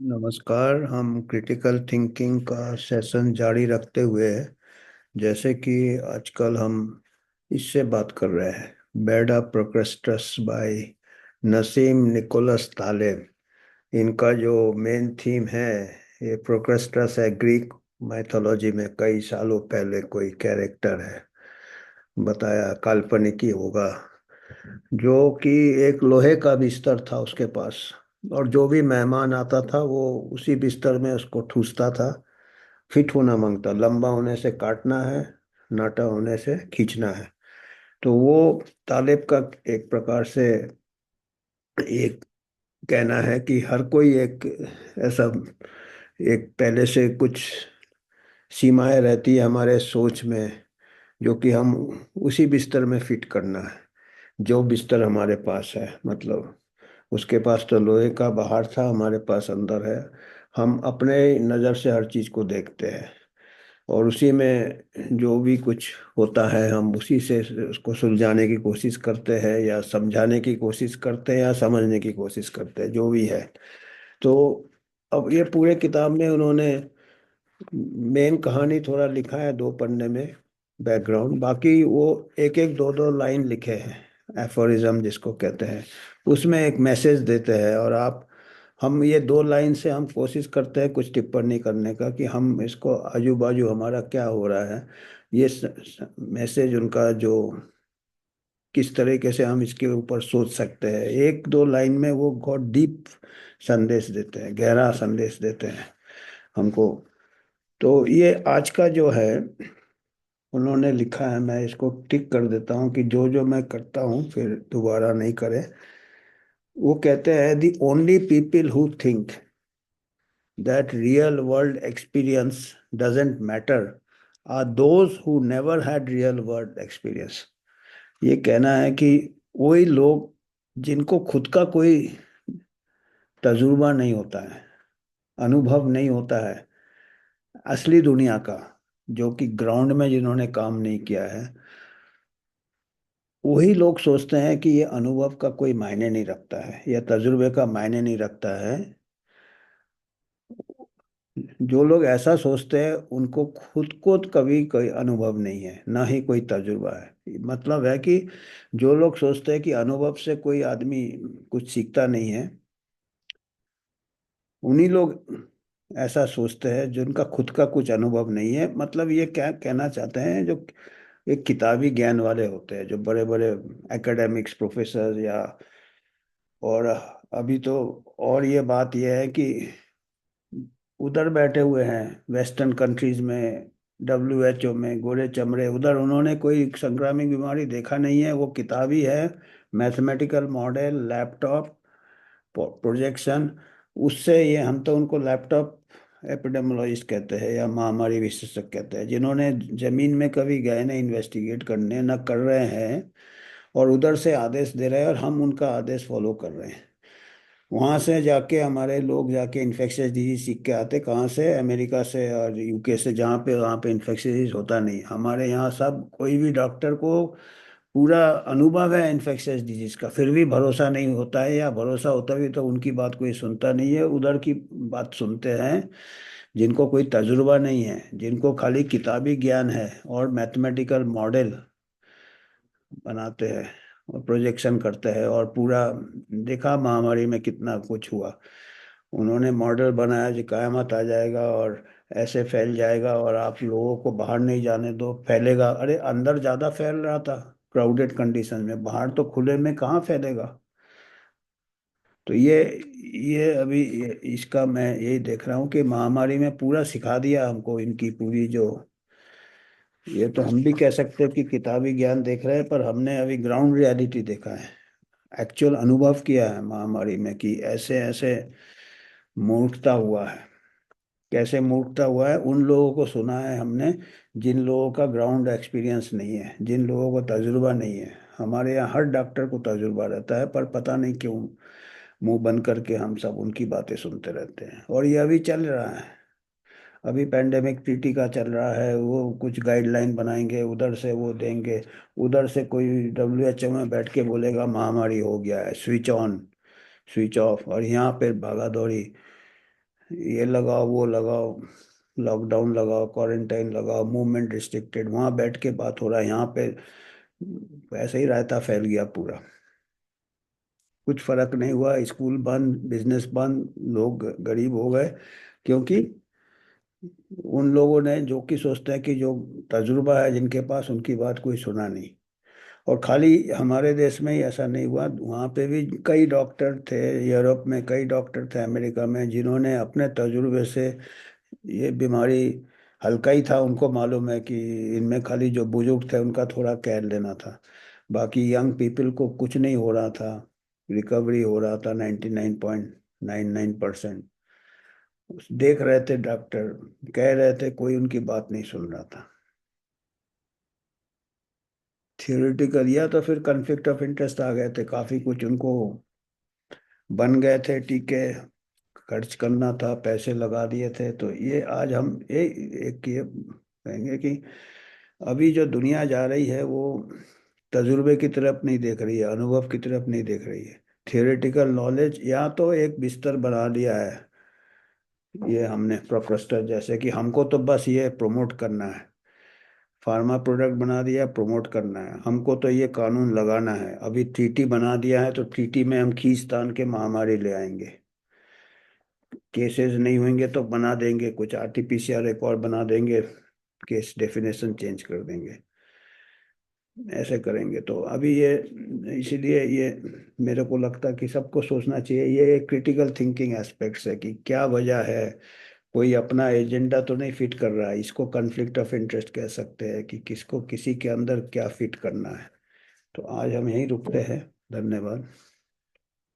नमस्कार। हम critical thinking का सेशन जारी रखते हुए, जैसे कि आजकल हम इससे बात कर रहे हैं, Bed of Procrustes by Nassim Nicholas Taleb. इनका जो मेन थीम है, ये प्रोक्रेस्टस है, ग्रीक मैथोलॉजी में कई सालों पहले कोई कैरेक्टर है, बताया काल्पनिक ही होगा, जो कि एक लोहे का बिस्तर था उसके पास। और जो भी मेहमान आता था वो उसी बिस्तर में उसको ठूसता था। फिट होना मांगता, लंबा होने से काटना है, नाटा होने से खींचना है। तो वो तालिब का एक प्रकार से एक कहना है कि हर कोई एक ऐसा, एक पहले से कुछ सीमाएं रहती है हमारे सोच में, जो कि हम उसी बिस्तर में फिट करना है। जो बिस्तर हमारे पास है, मतलब उसके पास तो लोहे का बाहर था, हमारे पास अंदर है। हम अपने नज़र से हर चीज़ को देखते हैं, और उसी में जो भी कुछ होता है हम उसी से उसको सुलझाने की कोशिश करते हैं, या समझाने की कोशिश करते हैं, या समझने की कोशिश करते हैं, जो भी है। तो अब ये पूरे किताब में उन्होंने मेन कहानी थोड़ा लिखा है 2 पन्ने में, बैकग्राउंड। बाकी वो एक एक दो दो लाइन लिखे हैं, एफोरिज्म जिसको कहते हैं। उसमें एक मैसेज देते हैं, और आप हम ये 2 लाइन से हम कोशिश करते हैं कुछ टिप्पणी करने का, कि हम इसको आजू बाजू हमारा क्या हो रहा है। ये मैसेज उनका जो किस तरीके से हम इसके ऊपर सोच सकते हैं, 1 2 लाइन में वो बहुत डीप संदेश देते हैं, गहरा संदेश देते हैं हमको। तो ये आज का जो है उन्होंने लिखा है, मैं इसको टिक कर देता हूँ कि जो जो मैं करता हूँ फिर दोबारा नहीं करे। वो कहते हैं, the only people who think that real world experience doesn't matter are those who never had real world experience. ये कहना है कि वही लोग जिनको खुद का कोई तजुर्बा नहीं होता है, अनुभव नहीं होता है असली दुनिया का, जो कि ग्राउंड में जिन्होंने काम नहीं किया है, वही लोग सोचते हैं कि ये अनुभव का कोई मायने नहीं रखता है, या तजुर्बे का मायने नहीं रखता है। जो लोग ऐसा सोचते हैं उनको खुद को कभी कोई अनुभव नहीं है, ना ही कोई तजुर्बा है। मतलब है कि जो लोग सोचते हैं कि अनुभव से कोई आदमी कुछ सीखता नहीं है, उन्हीं लोग ऐसा सोचते हैं जिनका खुद का कुछ अनुभव नहीं है। मतलब ये क्या कहना चाहते हैं, जो एक किताबी ज्ञान वाले होते हैं, जो बड़े बड़े एकेडमिक्स प्रोफेसर, या और अभी तो और ये बात यह है कि उधर बैठे हुए हैं वेस्टर्न कंट्रीज में, WHO में, गोरे चमड़े, उधर उन्होंने कोई संक्रामक बीमारी देखा नहीं है। वो किताबी है, मैथमेटिकल मॉडल, लैपटॉप, प्रोजेक्शन, उससे ये हम तो उनको लैपटॉप एपिडेमोलॉजिस्ट कहते हैं, या महामारी विशेषज्ञ कहते हैं, जिन्होंने जमीन में कभी गए नहीं इन्वेस्टिगेट करने, न कर रहे हैं, और उधर से आदेश दे रहे हैं, और हम उनका आदेश फॉलो कर रहे हैं। वहां से जाके हमारे लोग जाके इन्फेक्शियस डिजीज सीख के आते, कहाँ से? अमेरिका से और UK से, जहाँ पे वहाँ पे इन्फेक्शियस डिजीज होता नहीं। हमारे यहाँ सब कोई भी डॉक्टर को पूरा अनुभव है इन्फेक्शियस डिजीज का, फिर भी भरोसा नहीं होता है, या भरोसा होता भी तो उनकी बात कोई सुनता नहीं है, उधर की बात सुनते हैं। जिनको कोई तजुर्बा नहीं है, जिनको खाली किताबी ज्ञान है, और मैथमेटिकल मॉडल बनाते हैं और प्रोजेक्शन करते हैं, और पूरा देखा महामारी में कितना कुछ हुआ। उन्होंने मॉडल बनाया कि कयामत आ जाएगा और ऐसे फैल जाएगा, और आप लोगों को बाहर नहीं जाने दो, फैलेगा। अरे अंदर ज्यादा फैल रहा था क्राउडेड कंडीशन में, बाहर तो खुले में कहाँ फैलेगा। तो ये अभी इसका मैं यही देख रहा हूँ कि महामारी में पूरा सिखा दिया हमको, इनकी पूरी जो, ये तो हम भी कह सकते हैं कि किताबी ज्ञान देख रहे हैं, पर हमने अभी ग्राउंड रियलिटी देखा है, एक्चुअल अनुभव किया है महामारी में, कि ऐसे ऐसे मूर्खता हुआ है। कैसे मूर्खता हुआ है, उन लोगों को सुना है हमने जिन लोगों का ग्राउंड एक्सपीरियंस नहीं है, जिन लोगों को तजुर्बा नहीं है। हमारे यहाँ हर डॉक्टर को तजुर्बा रहता है, पर पता नहीं क्यों मुंह बंद करके हम सब उनकी बातें सुनते रहते हैं। और ये अभी चल रहा है, अभी पेंडेमिक टीटी का चल रहा है, वो कुछ गाइडलाइन बनाएंगे, उधर से वो देंगे, उधर से कोई WHO में बैठ के बोलेगा महामारी हो गया है, स्विच ऑन स्विच ऑफ, और यहाँ पे भागा दौड़ी। ये लगाओ वो लगाओ, लॉकडाउन लगाओ, क्वारंटाइन लगाओ, मूवमेंट रिस्ट्रिक्टेड, वहां बैठ के बात हो रहा है, यहाँ पे ऐसे ही रायता फैल गया पूरा। कुछ फर्क नहीं हुआ, स्कूल बंद, बिजनेस बंद, लोग गरीब हो गए। क्योंकि उन लोगों ने जो कि सोचते हैं कि जो तजुर्बा है जिनके पास, उनकी बात कोई सुना नहीं। और खाली हमारे देश में ही ऐसा नहीं हुआ, वहाँ पे भी कई डॉक्टर थे, यूरोप में कई डॉक्टर थे, अमेरिका में, जिन्होंने अपने तजुर्बे से, ये बीमारी हल्का ही था, उनको मालूम है कि इनमें खाली जो बुजुर्ग थे उनका थोड़ा केयर लेना था, बाकी यंग पीपल को कुछ नहीं हो रहा था, रिकवरी हो रहा था 99.99%। देख रहे थे डॉक्टर, कह रहे थे, कोई उनकी बात नहीं सुन रहा था। थियोरिटिकल, या तो फिर कन्फ्लिक्ट ऑफ इंटरेस्ट आ गए थे, काफी कुछ उनको बन गए थे टीके, खर्च करना था, पैसे लगा दिए थे। तो ये आज हम एक ये कहेंगे कि अभी जो दुनिया जा रही है वो तजुर्बे की तरफ नहीं देख रही है, अनुभव की तरफ नहीं देख रही है। थियोरेटिकल नॉलेज या तो एक बिस्तर बना लिया है, ये हमने प्रोफेसर जैसे कि हमको तो बस ये प्रमोट करना है, फार्मा प्रोडक्ट बना दिया, प्रमोट करना है हमको, तो ये कानून लगाना है। अभी ट्रीटी बना दिया है तो ट्रीटी में हम खींचतान के महामारी ले आएंगे, केसेस नहीं होंगे तो बना देंगे, कुछ आरटीपीसीआर रिकॉर्ड बना देंगे, केस डेफिनेशन चेंज कर देंगे, ऐसे करेंगे। तो अभी ये, इसीलिए ये मेरे को लगता है कि सबको सोचना चाहिए, ये एक क्रिटिकल थिंकिंग एस्पेक्ट्स है कि क्या वजह है, कोई अपना एजेंडा तो नहीं फिट कर रहा है, इसको कन्फ्लिक्ट ऑफ इंटरेस्ट कह सकते हैं कि किसको किसी के अंदर क्या फिट करना है। तो आज हम यहीं रुकते हैं, धन्यवाद।